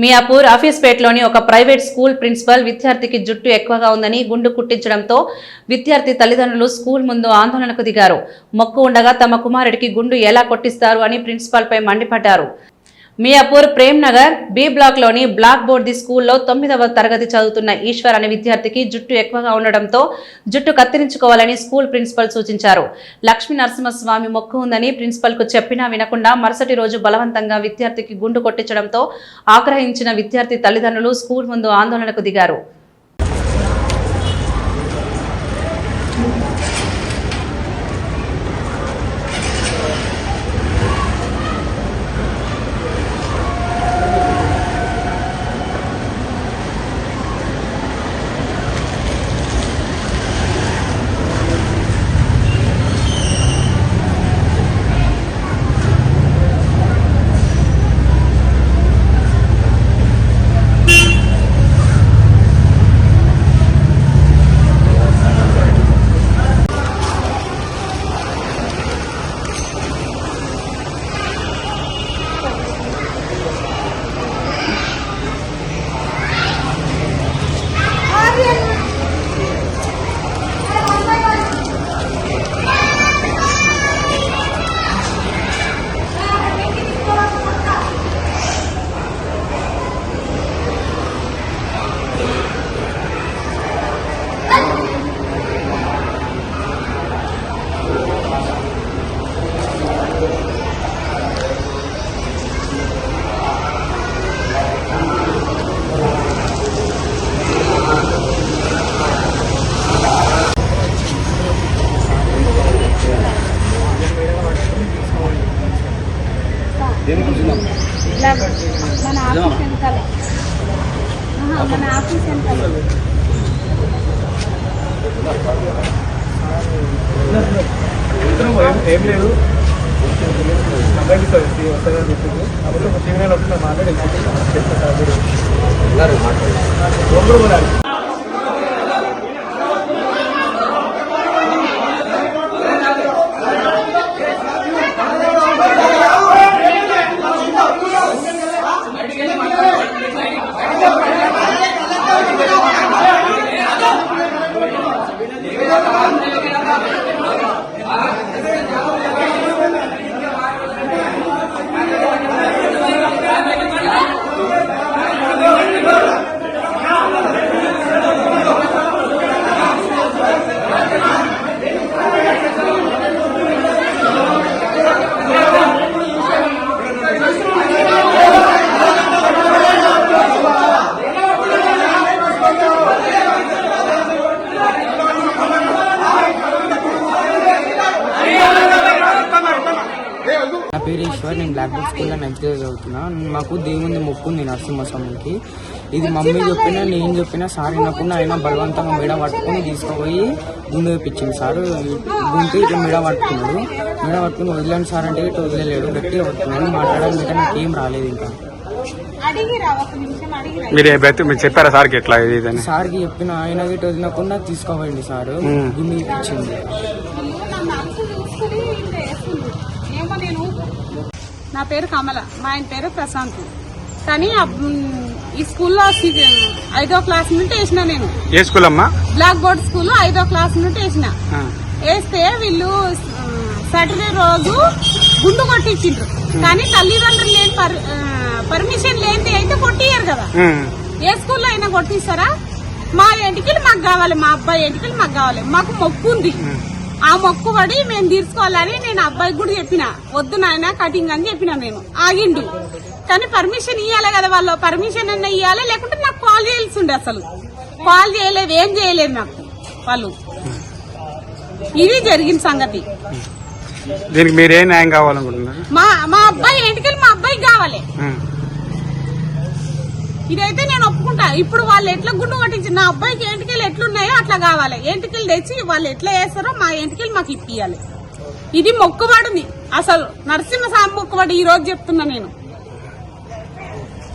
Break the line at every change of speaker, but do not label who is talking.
మియాపూర్ ఆఫీస్పేటలోని ఒక private school principal విద్యార్థికి జుట్టు ఎక్కువగా ఉందని గుండు కుట్టించడంతో విద్యార్థి తల్లిదండ్రులు స్కూల్ ముందు ఆందోళనకు దిగారు. మొక్కు ఉండగా తమ కుమారుడికి గుండు ఎలా కొట్టిస్తారు అని ప్రిన్సిపల్ పై మండిపడ్డారు. మియాపూర్ ప్రేమ్ నగర్ బి బ్లాక్ లోని బ్లాక్ బోర్డ్ ది స్కూల్లో 9వ తరగతి చదువుతున్న ఈశ్వర్ అనే విద్యార్థికి జుట్టు ఎక్కువగా ఉండడంతో జుట్టు కత్తిరించుకోవాలని స్కూల్ ప్రిన్సిపల్ సూచించారు. లక్ష్మీ నరసింహస్వామి మొక్కు ఉందని ప్రిన్సిపల్ కు చెప్పినా వినకుండా మరుసటి రోజు బలవంతంగా విద్యార్థికి గుండు కొట్టించడంతో ఆగ్రహించిన విద్యార్థి తల్లిదండ్రులు స్కూల్ ముందు ఆందోళనకు దిగారు.
మన ఆఫీస్ ఏం లేదు అబ్బాయికి వస్తుందని చెప్పింది. అప్పుడు ఒక సిగ్నల్ వస్తున్నా మాట్లాడి
నా పేరు ఈశ్వర్. నేను బ్లాక్ బోర్డ్ స్కూల్లో 9th క్లాస్ చదువుతున్నా. మాకు దేవుని మొక్కు ఉంది నరసింహస్వామికి. ఇది మమ్మీ చెప్పినా నేను చెప్పినా సార్ వినకుండా అయినా బలవంతంగా మెడ పట్టుకుని తీసుకుపోయి గుండు వేయించింది. సార్ గుంటు ఇట్లా మెడ పట్టుకున్నాడు. మెడ పట్టుకుని వదిలేండి సార్ అంటే ఇట్లా వదిలేలేడు. గట్టిగా పట్టుకున్నాడు. మాట్లాడడం అంటే నాకు ఏం రాలేదు. ఇంకా
మీరు చెప్పారా సార్కి ఎట్లా?
సార్కి చెప్పిన ఆయన గిట్ట వదిలేకుండా తీసుకోపోయింది సార్. గుండు ఇచ్చింది.
నా పేరు కమల, మా ఆయన పేరు ప్రశాంత్. కానీ ఈ స్కూల్లో 5వ క్లాస్ నుండి వేసిన నేను.
ఏ స్కూల్ అమ్మా?
బ్లాక్ బోర్డ్ స్కూల్ 5వ క్లాస్ నుండి వేసిన. వేస్తే వీళ్ళు సాటర్డే రోజు గుండు కొట్టించిండ్రు. కానీ తల్లిదండ్రులు లేని పర్మిషన్ లేనిది అయితే కొట్టియ్యారు కదా. ఏ స్కూల్లో అయినా కొట్టిస్తారా? మా ఎంటికలు మాకు కావాలి, మా అబ్బాయి ఎంటికలు మాకు కావాలి. మాకు మొక్కు ఉంది. ఆ మొక్కు పడి మేము తీర్చుకోవాలని నేను అబ్బాయికి కూడా చెప్పిన. వద్దు నాయన కటింగ్ అని చెప్పిన. నేను ఆగిండు. కానీ పర్మిషన్ ఇవ్వాలి కదా. వాళ్ళు పర్మిషన్ అన్న ఇవ్వాలి, లేకుంటే నాకు కాల్ చేయాల్సి ఉండే. అసలు కాల్ చేయలేదు, ఏం చేయలేదు నాకు వాళ్ళు. ఇది జరిగిన సంగతి.
దీనికి మీరే న్యాయం కావాలనుకుంటున్నారు?
మా అబ్బాయి ఎంటికలు మా అబ్బాయికి కావాలి. ఇదైతే నేను ఒప్పుకుంటా. ఇప్పుడు వాళ్ళు ఎట్లా గుండు కొట్టించి నా అబ్బాయికి ఎంటికలు ఎట్లున్నాయో అట్లా కావాలి. ఎంటికలు తెచ్చి వాళ్ళు ఎట్లా వేస్తారో మా ఎంటికలు మాకు ఇప్పియాలి. ఇది మొక్కుబడిని. అసలు నరసింహస్వామి మొక్కుబడి ఈ రోజు చెప్తున్నా నేను.